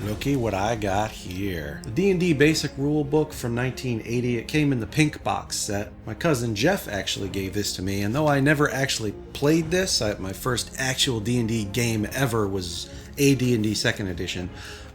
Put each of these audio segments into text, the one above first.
Looky what I got here. The D&D Basic Rulebook from 1980. It came in the pink box set. My cousin Jeff actually gave this to me, and though I never actually played this, my first actual D&D game ever was a D&D 2nd edition.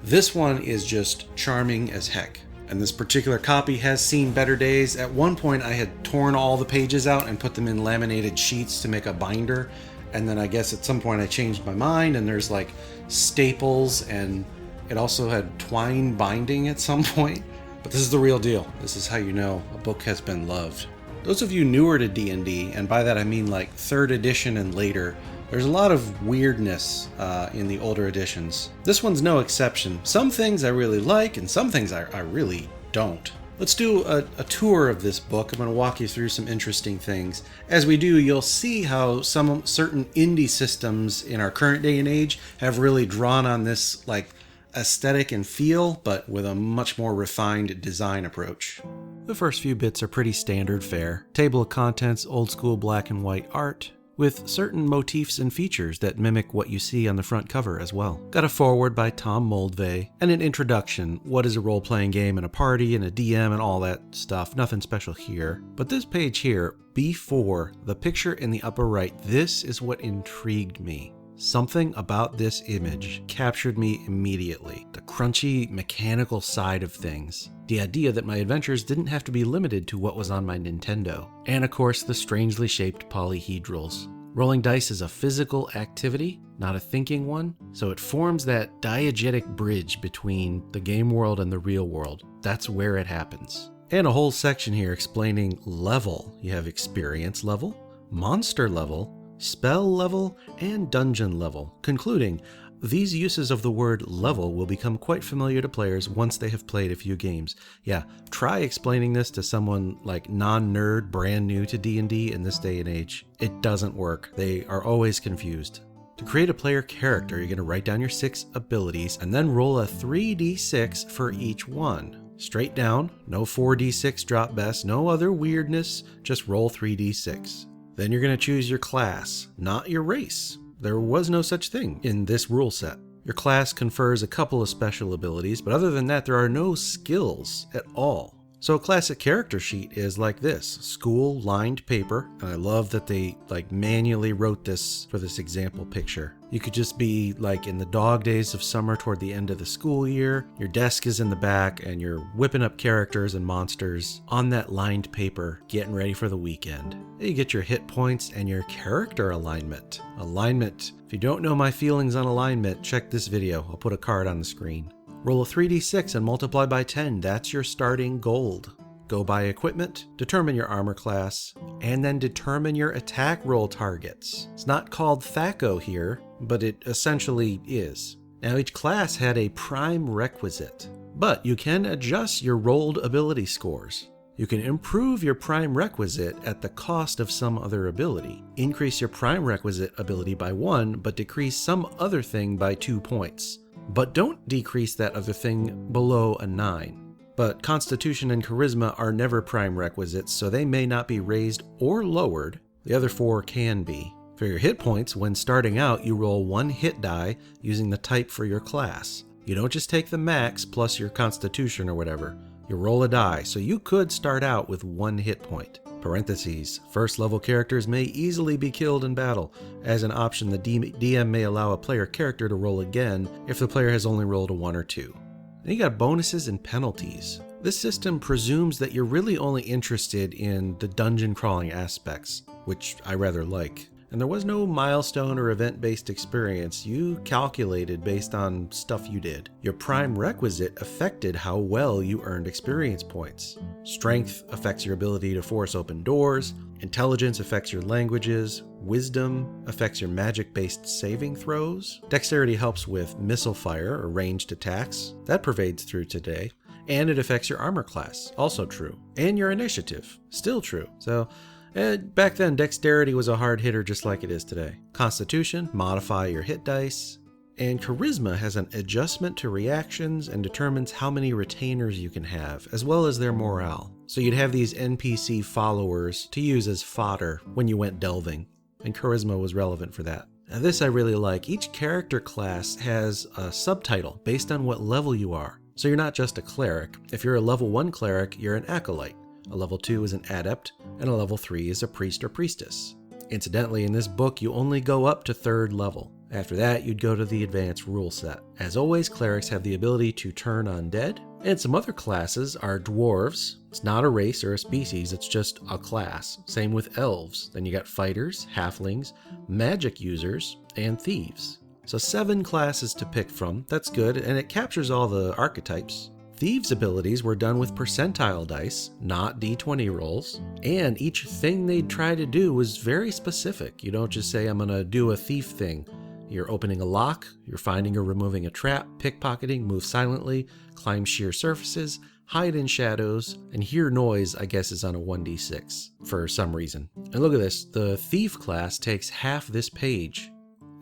This one is just charming as heck. And this particular copy has seen better days. At one point I had torn all the pages out and put them in laminated sheets to make a binder. And then I guess at some point I changed my mind, and there's like staples, and it also had twine binding at some point. But this is the real deal. This is how you know a book has been loved. Those of you newer to D&D, and by that I mean like 3rd edition and later, there's a lot of weirdness in the older editions. This one's no exception. Some things I really like, and some things I really don't. Let's do a tour of this book. I'm going to walk you through some interesting things. As we do, you'll see how some certain indie systems in our current day and age have really drawn on this like aesthetic and feel, but with a much more refined design approach. The first few bits are pretty standard fare. Table of contents, old school black and white art, with certain motifs and features that mimic what you see on the front cover as well. Got a foreword by Tom Moldvay, and an introduction, what is a role-playing game and a party and a DM and all that stuff, nothing special here. But this page here, B4, the picture in the upper right, this is what intrigued me. Something about this image captured me immediately. The crunchy, mechanical side of things. The idea that my adventures didn't have to be limited to what was on my Nintendo. And of course, the strangely shaped polyhedrals. Rolling dice is a physical activity, not a thinking one, so it forms that diegetic bridge between the game world and the real world. That's where it happens. And a whole section here explaining level. You have experience level, monster level, spell level, and dungeon level, concluding, these uses of the word level will become quite familiar to players once they have played a few games. Yeah, try explaining this to someone like non-nerd brand new to D&D in this day and age. It doesn't work. They are always confused. To create a player character, you're going to write down your 6 abilities and then roll a 3d6 for each one. Straight down, no 4d6 drop best, no other weirdness, just roll 3d6. Then you're going to choose your class, not your race. There was no such thing in this rule set. Your class confers a couple of special abilities, but other than that, there are no skills at all. So a classic character sheet is like this, school lined paper, and I love that they manually wrote this for this example picture. You could just be like in the dog days of summer toward the end of the school year, your desk is in the back and you're whipping up characters and monsters on that lined paper, getting ready for the weekend. You get your hit points and your character alignment. Alignment, if you don't know my feelings on alignment, check this video, I'll put a card on the screen. Roll a 3d6 and multiply by 10. That's your starting gold. Go by equipment, determine your armor class, and then determine your attack roll targets. It's not called THAC0 here, but it essentially is. Now each class had a prime requisite, but you can adjust your rolled ability scores. You can improve your prime requisite at the cost of some other ability. Increase your prime requisite ability by 1, but decrease some other thing by 2 points. But don't decrease that other thing below a 9. But Constitution and Charisma are never prime requisites, so they may not be raised or lowered. The other 4 can be. For your hit points, when starting out, you roll 1 hit die using the type for your class. You don't just take the max plus your Constitution or whatever. You roll a die, so you could start out with 1 hit point. Parentheses, first level characters may easily be killed in battle. As an option, the DM may allow a player character to roll again if the player has only rolled a 1 or 2. Then you got bonuses and penalties. This system presumes that you're really only interested in the dungeon crawling aspects, which I rather like. And there was no milestone or event-based experience. You calculated based on stuff you did. Your prime requisite affected how well you earned experience points. Strength affects your ability to force open doors. Intelligence affects your languages. Wisdom affects your magic-based saving throws. Dexterity helps with missile fire or ranged attacks. That pervades through today. And it affects your armor class, also true. And your initiative, still true. So, back then, dexterity was a hard hitter just like it is today. Constitution, modify your hit dice. And charisma has an adjustment to reactions and determines how many retainers you can have, as well as their morale. So you'd have these NPC followers to use as fodder when you went delving, and charisma was relevant for that. Now this I really like. Each character class has a subtitle based on what level you are. So you're not just a cleric. If you're a level 1 cleric, you're an acolyte. A level 2 is an adept, and a level 3 is a priest or priestess. Incidentally, in this book, you only go up to 3rd level. After that, you'd go to the advanced rule set. As always, clerics have the ability to turn undead, and some other classes are dwarves. It's not a race or a species, it's just a class. Same with elves. Then you got fighters, halflings, magic users, and thieves. So 7 classes to pick from. That's good, and it captures all the archetypes. Thieves' abilities were done with percentile dice, not d20 rolls, and each thing they'd try to do was very specific. You don't just say, I'm gonna do a thief thing. You're opening a lock, you're finding or removing a trap, pickpocketing, move silently, climb sheer surfaces, hide in shadows, and hear noise, I guess, is on a 1d6 for some reason. And look at this, the thief class takes half this page.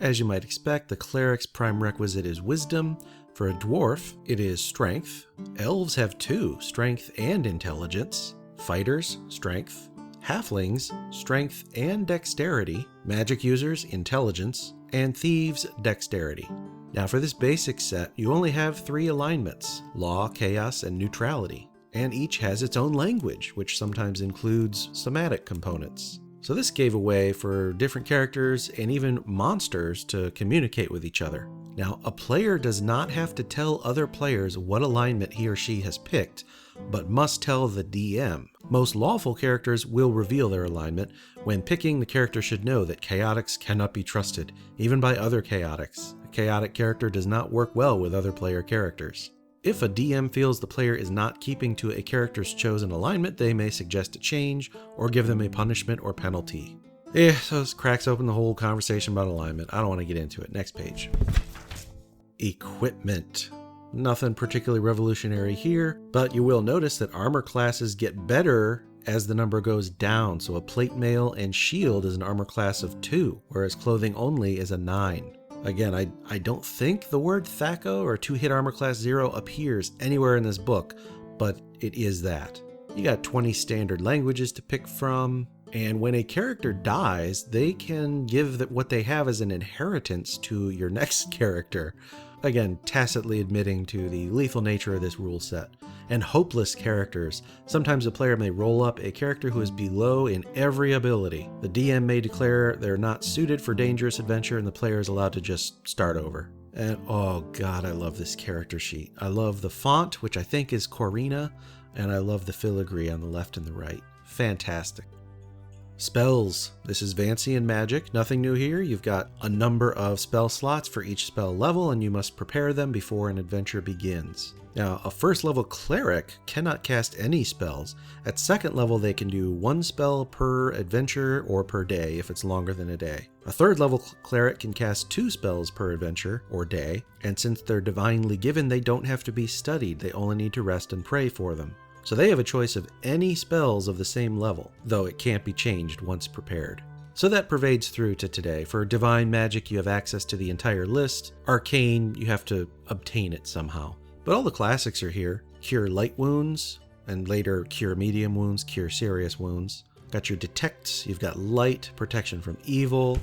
As you might expect, the cleric's prime requisite is wisdom. For a dwarf, it is strength. Elves have 2, strength and intelligence. Fighters, strength. Halflings, strength and dexterity. Magic users, intelligence. And thieves, dexterity. Now for this basic set, you only have 3 alignments: law, chaos, and neutrality. And each has its own language, which sometimes includes somatic components. So this gave a way for different characters and even monsters to communicate with each other. Now, a player does not have to tell other players what alignment he or she has picked, but must tell the DM. Most lawful characters will reveal their alignment. When picking, the character should know that chaotics cannot be trusted, even by other chaotics. A chaotic character does not work well with other player characters. If a DM feels the player is not keeping to a character's chosen alignment, they may suggest a change or give them a punishment or penalty. So this cracks open the whole conversation about alignment. I don't want to get into it. Next page. Equipment. Nothing particularly revolutionary here, but you will notice that armor classes get better as the number goes down. So a plate mail and shield is an armor class of 2, whereas clothing only is a 9. Again, I don't think the word THAC0 or 2-hit armor class 0 appears anywhere in this book, but it is that. You got 20 standard languages to pick from, and when a character dies, they can give what they have as an inheritance to your next character. Again, tacitly admitting to the lethal nature of this rule set. And hopeless characters. Sometimes a player may roll up a character who is below in every ability. The DM may declare they're not suited for dangerous adventure and the player is allowed to just start over. And oh god, I love this character sheet. I love the font, which I think is Corina, and I love the filigree on the left and the right. Fantastic. Spells. This is Vancian magic. Nothing new here. You've got a number of spell slots for each spell level, and you must prepare them before an adventure begins. Now, a first level cleric cannot cast any spells. At second level, they can do 1 spell per adventure or per day if it's longer than a day. A third level cleric can cast 2 spells per adventure or day, and since they're divinely given, they don't have to be studied. They only need to rest and pray for them. So they have a choice of any spells of the same level, though it can't be changed once prepared. So that pervades through to today. For divine magic, you have access to the entire list. Arcane, you have to obtain it somehow. But all the classics are here. Cure light wounds, and later cure medium wounds, cure serious wounds. Got your detects, you've got light, protection from evil.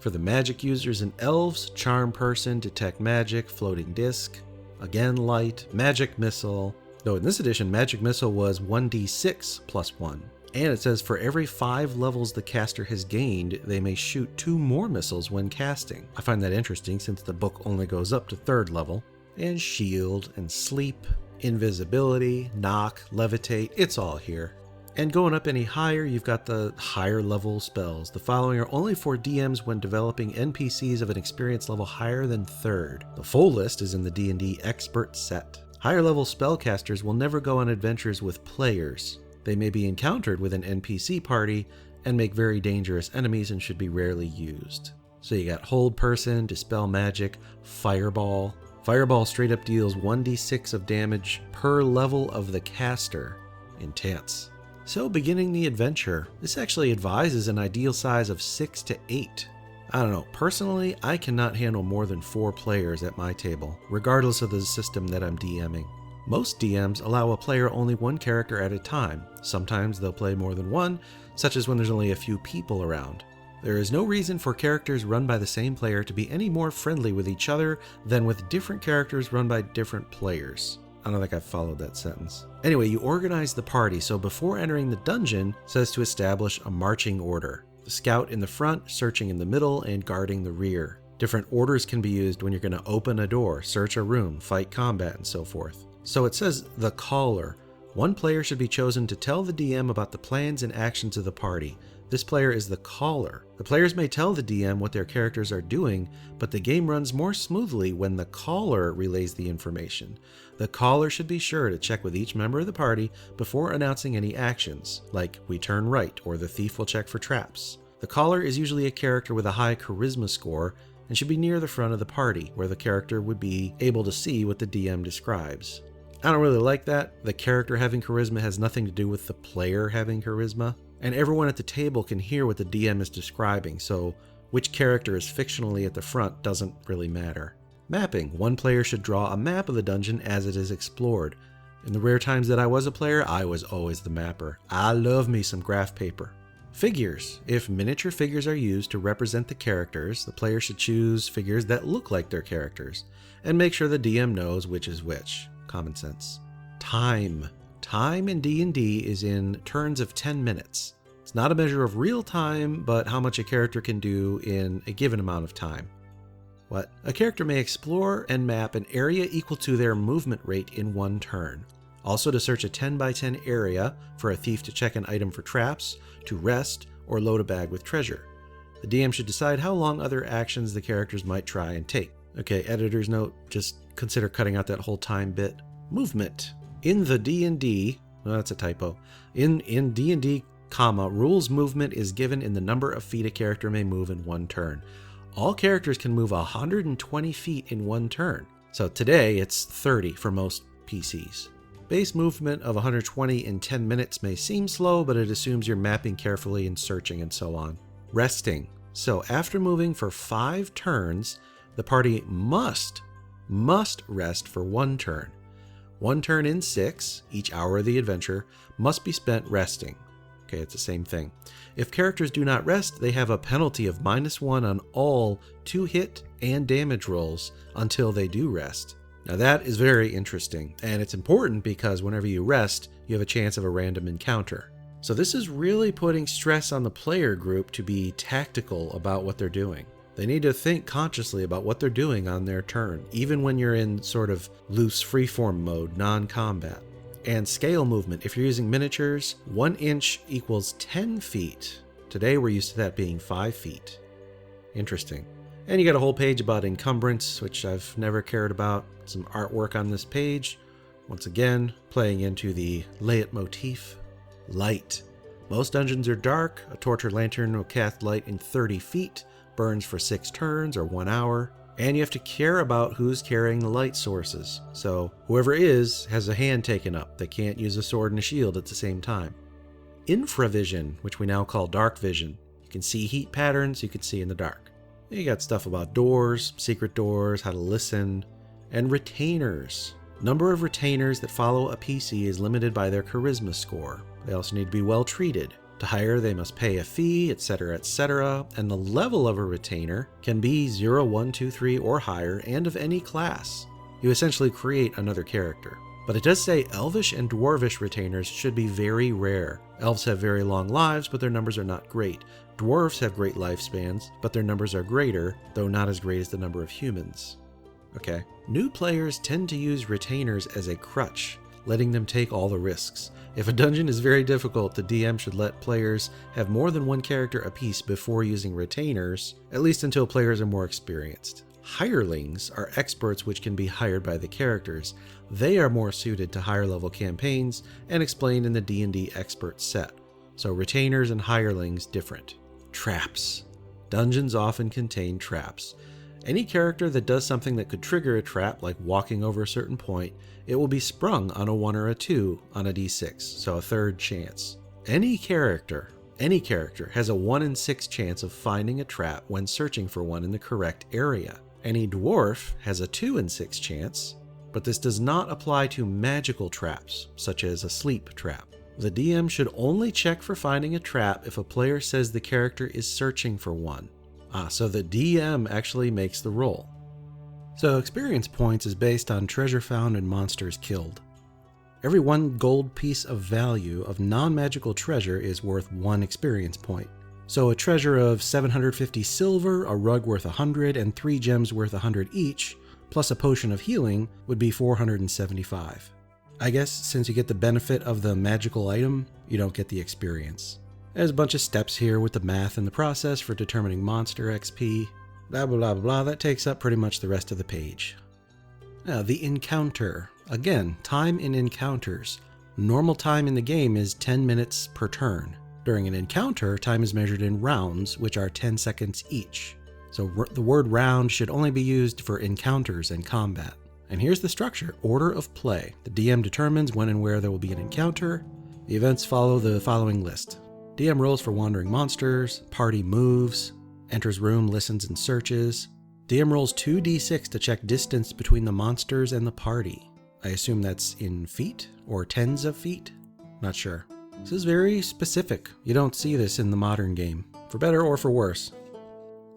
For the magic users and elves, charm person, detect magic, floating disc. Again light, magic missile. Though in this edition, magic missile was 1d6 plus 1. And it says for every 5 levels the caster has gained, they may shoot 2 more missiles when casting. I find that interesting since the book only goes up to 3rd level. And shield and sleep, invisibility, knock, levitate, it's all here. And going up any higher, you've got the higher level spells. The following are only for DMs when developing NPCs of an experience level higher than 3rd. The full list is in the D&D expert set. Higher level spellcasters will never go on adventures with players. They may be encountered with an NPC party and make very dangerous enemies and should be rarely used. So you got hold person, dispel magic, fireball. Fireball straight up deals 1d6 of damage per level of the caster. Intense. So beginning the adventure, this actually advises an ideal size of 6 to 8. I don't know, personally, I cannot handle more than 4 players at my table, regardless of the system that I'm DMing. Most DMs allow a player only 1 character at a time. Sometimes they'll play more than 1, such as when there's only a few people around. There is no reason for characters run by the same player to be any more friendly with each other than with different characters run by different players. I don't think I followed that sentence. Anyway, you organize the party, so before entering the dungeon, it says to establish a marching order. The scout in the front, searching in the middle, and guarding the rear. Different orders can be used when you're going to open a door, search a room, fight combat, and so forth. So it says the caller. One player should be chosen to tell the DM about the plans and actions of the party. This player is the caller. The players may tell the DM what their characters are doing, but the game runs more smoothly when the caller relays the information. The caller should be sure to check with each member of the party before announcing any actions, like we turn right or the thief will check for traps. The caller is usually a character with a high charisma score and should be near the front of the party, where the character would be able to see what the DM describes. I don't really like that. The character having charisma has nothing to do with the player having charisma. And everyone at the table can hear what the DM is describing, so which character is fictionally at the front doesn't really matter. Mapping. One player should draw a map of the dungeon as it is explored. In the rare times that I was a player, I was always the mapper. I love me some graph paper. Figures. If miniature figures are used to represent the characters, the player should choose figures that look like their characters, and make sure the DM knows which is which. Common sense. Time. Time in D&D is in turns of 10 minutes. It's not a measure of real time, but how much a character can do in a given amount of time. What? A character may explore and map an area equal to their movement rate in one turn. Also to search a 10 by 10 area, for a thief to check an item for traps, to rest, or load a bag with treasure. The DM should decide how long other actions the characters might try and take. Okay, editor's note, just consider cutting out that whole time bit. Movement. In the D&D, well, that's a typo. In D&D, rules movement is given in the number of feet a character may move in one turn. All characters can move 120 feet in one turn. So today it's 30 for most PCs. Base movement of 120 in 10 minutes may seem slow, but it assumes you're mapping carefully and searching and so on. Resting. So after moving for 5 turns, the party must rest for 1 turn. 1 turn in 6, each hour of the adventure, must be spent resting. Okay, it's the same thing. If characters do not rest, they have a penalty of -1 on all 2-hit and damage rolls until they do rest. Now that is very interesting, and it's important because whenever you rest, you have a chance of a random encounter. So this is really putting stress on the player group to be tactical about what they're doing. They need to think consciously about what they're doing on their turn, even when you're in sort of loose freeform mode, non-combat. And scale movement. If you're using miniatures, 1 inch equals 10 feet. Today we're used to that being 5 feet. Interesting. And you got a whole page about encumbrance, which I've never cared about. Some artwork on this page. Once again, playing into the lay-it motif. Light. Most dungeons are dark. A torch or lantern will cast light in 30 feet. Burns for 6 turns or 1 hour. And you have to care about who's carrying the light sources. So whoever has a hand taken up. They can't use a sword and a shield at the same time. Infravision, which we now call dark vision. You can see heat patterns you can see in the dark. You got stuff about doors, secret doors, how to listen, and retainers. Number of retainers that follow a PC is limited by their charisma score. They also need to be well treated. To hire, they must pay a fee, etc., etc., and the level of a retainer can be 0, 1, 2, 3, or higher, and of any class. You essentially create another character. But it does say Elvish and Dwarvish retainers should be very rare. Elves have very long lives, but their numbers are not great. Dwarves have great lifespans, but their numbers are greater, though not as great as the number of humans. Okay. New players tend to use retainers as a crutch, letting them take all the risks. If a dungeon is very difficult, the DM should let players have more than 1 character apiece before using retainers, at least until players are more experienced. Hirelings are experts which can be hired by the characters. They are more suited to higher level campaigns and explained in the D&D expert set. So retainers and hirelings different. Traps. Dungeons often contain traps. Any character that does something that could trigger a trap, like walking over a certain point, it will be sprung on a 1 or a 2 on a d6, so a 3rd chance. Any character has a 1 in 6 chance of finding a trap when searching for one in the correct area. Any dwarf has a 2 in 6 chance, but this does not apply to magical traps, such as a sleep trap. The DM should only check for finding a trap if a player says the character is searching for one. So the DM actually makes the roll. So experience points is based on treasure found and monsters killed. Every 1 gold piece of value of non-magical treasure is worth 1 experience point. So a treasure of 750 silver, a rug worth 100, and 3 gems worth 100 each, plus a potion of healing, would be 475. I guess since you get the benefit of the magical item, you don't get the experience. There's a bunch of steps here with the math and the process for determining monster XP. Blah blah blah blah, that takes up pretty much the rest of the page. Now, the encounter. Again, time in encounters. Normal time in the game is 10 minutes per turn. During an encounter, time is measured in rounds, which are 10 seconds each. So the word round should only be used for encounters and combat. And here's the structure. Order of play. The DM determines when and where there will be an encounter. The events follow the following list. DM rolls for wandering monsters, party moves, enters room, listens and searches. DM rolls 2d6 to check distance between the monsters and the party. I assume that's in feet or tens of feet? Not sure. This is very specific. You don't see this in the modern game, for better or for worse.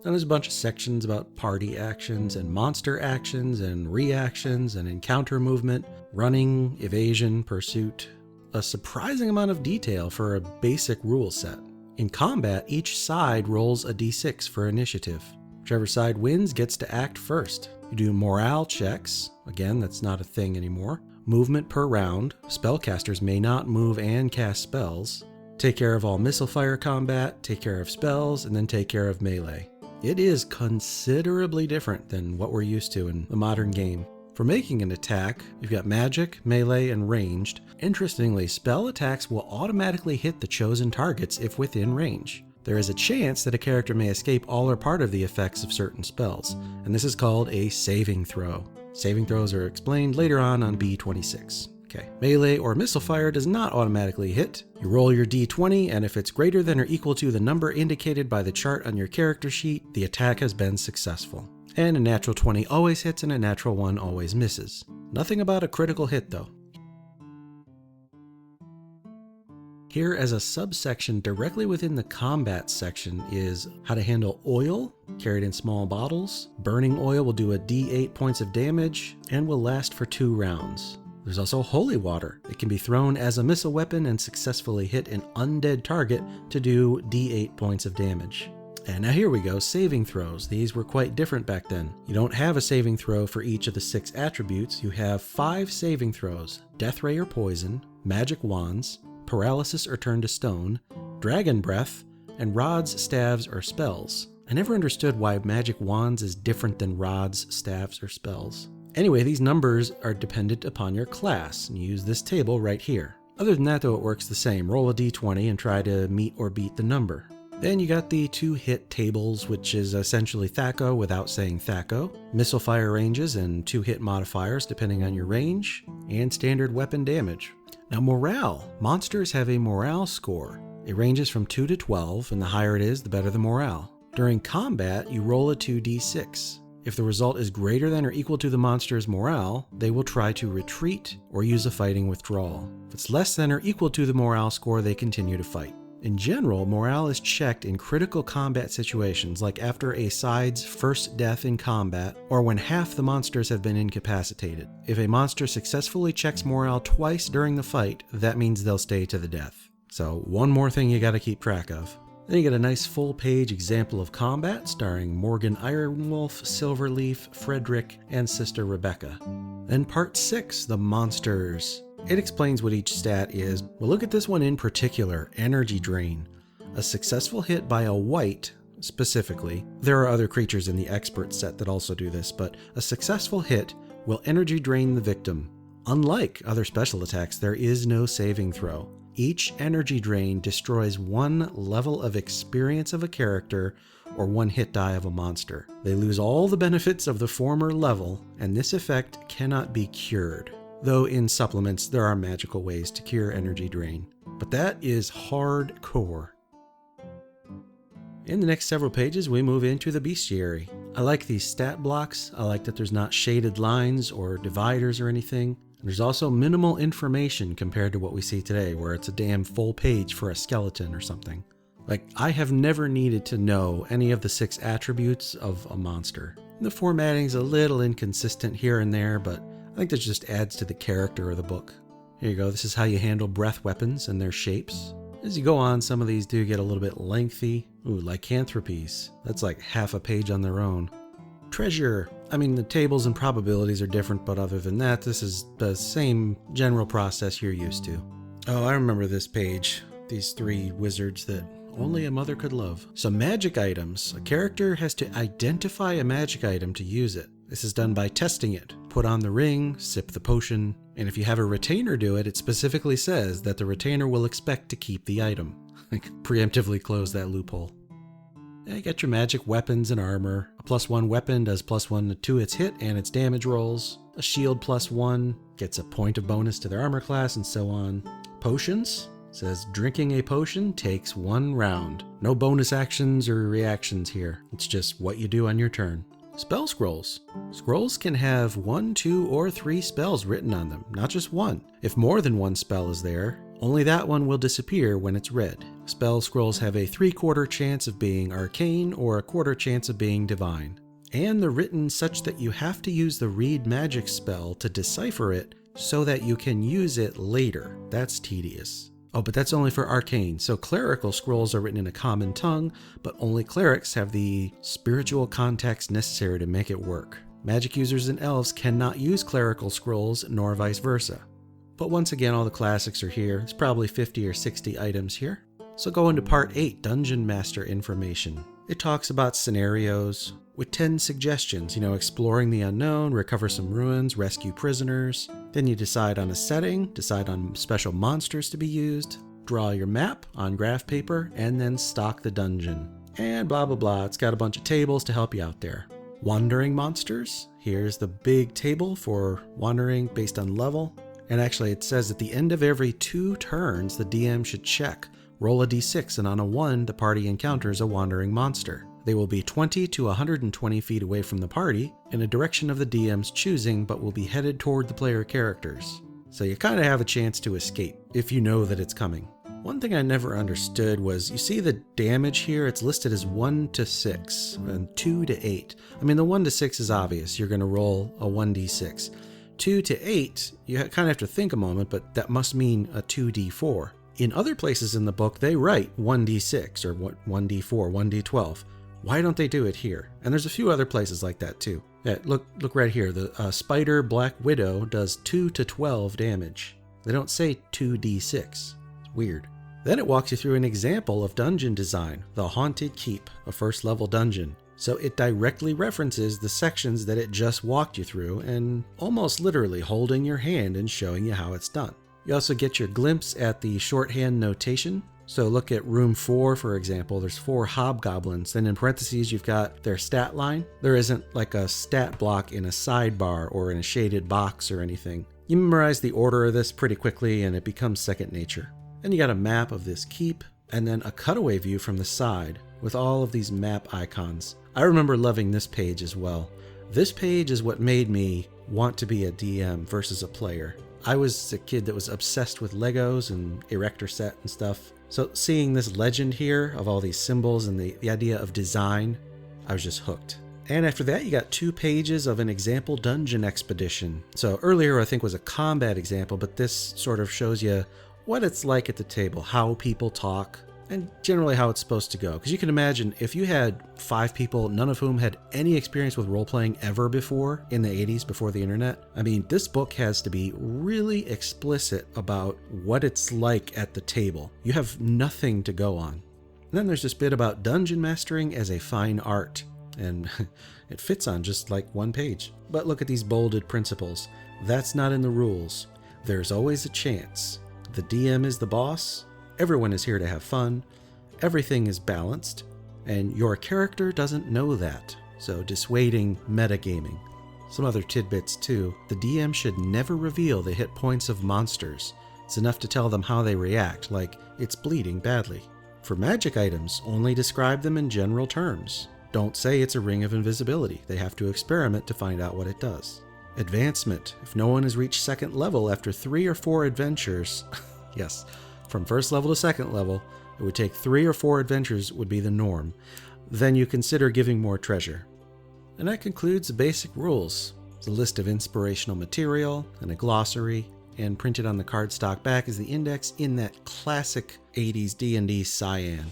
Then there's a bunch of sections about party actions and monster actions and reactions and encounter movement, running, evasion, pursuit. A surprising amount of detail for a basic rule set. In combat, each side rolls a d6 for initiative. Whichever side wins gets to act first. You do morale checks. Again, that's not a thing anymore. Movement per round. Spellcasters may not move and cast spells. Take care of all missile fire combat, take care of spells, and then take care of melee. It is considerably different than what we're used to in the modern game. For making an attack, you've got magic, melee, and ranged. Interestingly, spell attacks will automatically hit the chosen targets if within range. There is a chance that a character may escape all or part of the effects of certain spells, and this is called a saving throw. Saving throws are explained later on B26. Okay. Melee or missile fire does not automatically hit. You roll your d20, and if it's greater than or equal to the number indicated by the chart on your character sheet, the attack has been successful. And a natural 20 always hits and a natural 1 always misses. Nothing about a critical hit though. Here as a subsection directly within the combat section is how to handle oil, carried in small bottles. Burning oil will do a d8 points of damage and will last for 2 rounds. There's also holy water. It can be thrown as a missile weapon and successfully hit an undead target to do d8 points of damage. And now here we go, saving throws. These were quite different back then. You don't have a saving throw for each of the 6 attributes. You have 5 saving throws: death ray or poison, magic wands, paralysis or turn to stone, dragon breath, and rods, staves, or spells. I never understood why magic wands is different than rods, staves, or spells. Anyway, these numbers are dependent upon your class, and you use this table right here. Other than that though, it works the same. Roll a d20 and try to meet or beat the number. Then you got the 2-hit tables, which is essentially THAC0 without saying THAC0, missile fire ranges and 2-hit modifiers depending on your range, and standard weapon damage. Now morale. Monsters have a morale score. It ranges from 2 to 12, and the higher it is, the better the morale. During combat, you roll a 2d6. If the result is greater than or equal to the monster's morale, they will try to retreat or use a fighting withdrawal. If it's less than or equal to the morale score, they continue to fight. In general, morale is checked in critical combat situations, like after a side's first death in combat, or when half the monsters have been incapacitated. If a monster successfully checks morale twice during the fight, that means they'll stay to the death. So one more thing you gotta keep track of. Then you get a nice full-page example of combat starring Morgan Ironwolf, Silverleaf, Frederick, and Sister Rebecca. Then part 6, the monsters. It explains what each stat is. We'll look at this one in particular, energy drain. A successful hit by a wight, specifically. There are other creatures in the expert set that also do this, but a successful hit will energy drain the victim. Unlike other special attacks, there is no saving throw. Each energy drain destroys 1 level of experience of a character or 1 hit die of a monster. They lose all the benefits of the former level, and this effect cannot be cured. Though in supplements, there are magical ways to cure energy drain. But that is hardcore. In the next several pages, we move into the bestiary. I like these stat blocks. I like that there's not shaded lines or dividers or anything. There's also minimal information compared to what we see today, where it's a damn full page for a skeleton or something. Like, I have never needed to know any of the 6 attributes of a monster. The formatting's a little inconsistent here and there, but I think that just adds to the character of the book. Here you go, this is how you handle breath weapons and their shapes. As you go on, some of these do get a little bit lengthy. Ooh, lycanthropies. That's like half a page on their own. Treasure. I mean, the tables and probabilities are different, but other than that, this is the same general process you're used to. Oh, I remember this page. These 3 wizards that only a mother could love. So magic items. A character has to identify a magic item to use it. This is done by testing it. Put on the ring, sip the potion, and if you have a retainer do it, it specifically says that the retainer will expect to keep the item. Like, preemptively close that loophole. You get your magic weapons and armor. A +1 weapon does +1 to its hit and its damage rolls. A shield +1 gets a point of bonus to their armor class, and so on. Potions says drinking a potion takes 1 round. No bonus actions or reactions here. It's just what you do on your turn. Spell scrolls. Scrolls can have 1, 2, or 3 spells written on them, not just 1. If more than 1 spell is there, only that one will disappear when it's read. Spell scrolls have a 3/4 chance of being arcane or a 1/4 chance of being divine. And they're written such that you have to use the read magic spell to decipher it so that you can use it later. That's tedious. Oh, but that's only for arcane. So clerical scrolls are written in a common tongue, but only clerics have the spiritual context necessary to make it work. Magic users and elves cannot use clerical scrolls, nor vice versa. But once again, all the classics are here. It's probably 50 or 60 items here. So go into part 8, Dungeon Master Information. It talks about scenarios with 10 suggestions, exploring the unknown, recover some ruins, rescue prisoners. Then you decide on a setting, decide on special monsters to be used, draw your map on graph paper, and then stock the dungeon. And blah, blah, blah. It's got a bunch of tables to help you out there. Wandering monsters. Here's the big table for wandering based on level. And actually, it says at the end of every 2 turns, the DM should check. Roll a d6, and on a 1, the party encounters a wandering monster. They will be 20 to 120 feet away from the party, in a direction of the DM's choosing, but will be headed toward the player characters. So you kind of have a chance to escape, if you know that it's coming. One thing I never understood was, you see the damage here, it's listed as 1 to 6, and 2 to 8. I mean, the 1 to 6 is obvious, you're going to roll a 1d6. 2 to 8, you kind of have to think a moment, but that must mean a 2d4. In other places in the book, they write 1d6 or 1d4, 1d12. Why don't they do it here? And there's a few other places like that too. Yeah, look right here. The Spider Black Widow does 2 to 12 damage. They don't say 2d6. It's weird. Then it walks you through an example of dungeon design, the Haunted Keep, a first level dungeon. So it directly references the sections that it just walked you through and almost literally holding your hand and showing you how it's done. You also get your glimpse at the shorthand notation. So look at room 4, for example. There's 4 hobgoblins. Then in parentheses, you've got their stat line. There isn't like a stat block in a sidebar or in a shaded box or anything. You memorize the order of this pretty quickly and it becomes second nature. Then you got a map of this keep and then a cutaway view from the side with all of these map icons. I remember loving this page as well. This page is what made me want to be a DM versus a player. I was a kid that was obsessed with Legos and Erector set and stuff. So seeing this legend here of all these symbols and the idea of design, I was just hooked. And after that, you got 2 pages of an example dungeon expedition. So earlier I think was a combat example, but this sort of shows you what it's like at the table, how people talk, and generally how it's supposed to go. Because you can imagine if you had 5 people, none of whom had any experience with role-playing ever before in the 80s, before the internet. I mean, this book has to be really explicit about what it's like at the table. You have nothing to go on. And then there's this bit about dungeon mastering as a fine art. And it fits on just like 1 page. But look at these bolded principles. That's not in the rules. There's always a chance. The DM is the boss. Everyone is here to have fun, everything is balanced, and your character doesn't know that, so dissuading metagaming. Some other tidbits too. The DM should never reveal the hit points of monsters. It's enough to tell them how they react, like it's bleeding badly. For magic items, only describe them in general terms. Don't say it's a ring of invisibility. They have to experiment to find out what it does. Advancement. If no one has reached second level after 3 or 4 adventures, yes, from first level to second level, it would take 3 or 4 adventures would be the norm. Then you consider giving more treasure. And that concludes the basic rules. It's a list of inspirational material and a glossary, and printed on the cardstock back is the index in that classic 80s D&D cyan.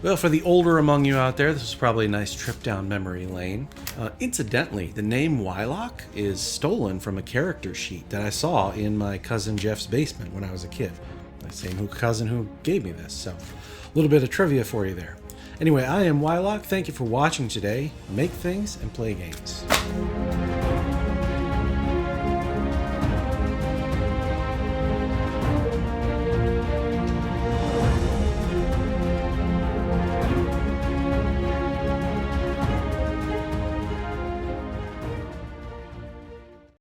Well, for the older among you out there, this is probably a nice trip down memory lane. Incidentally, the name Wylock is stolen from a character sheet that I saw in my cousin Jeff's basement when I was a kid. My same cousin who gave me this, so a little bit of trivia for you there. Anyway, I am Wylock. Thank you for watching today. Make things and play games.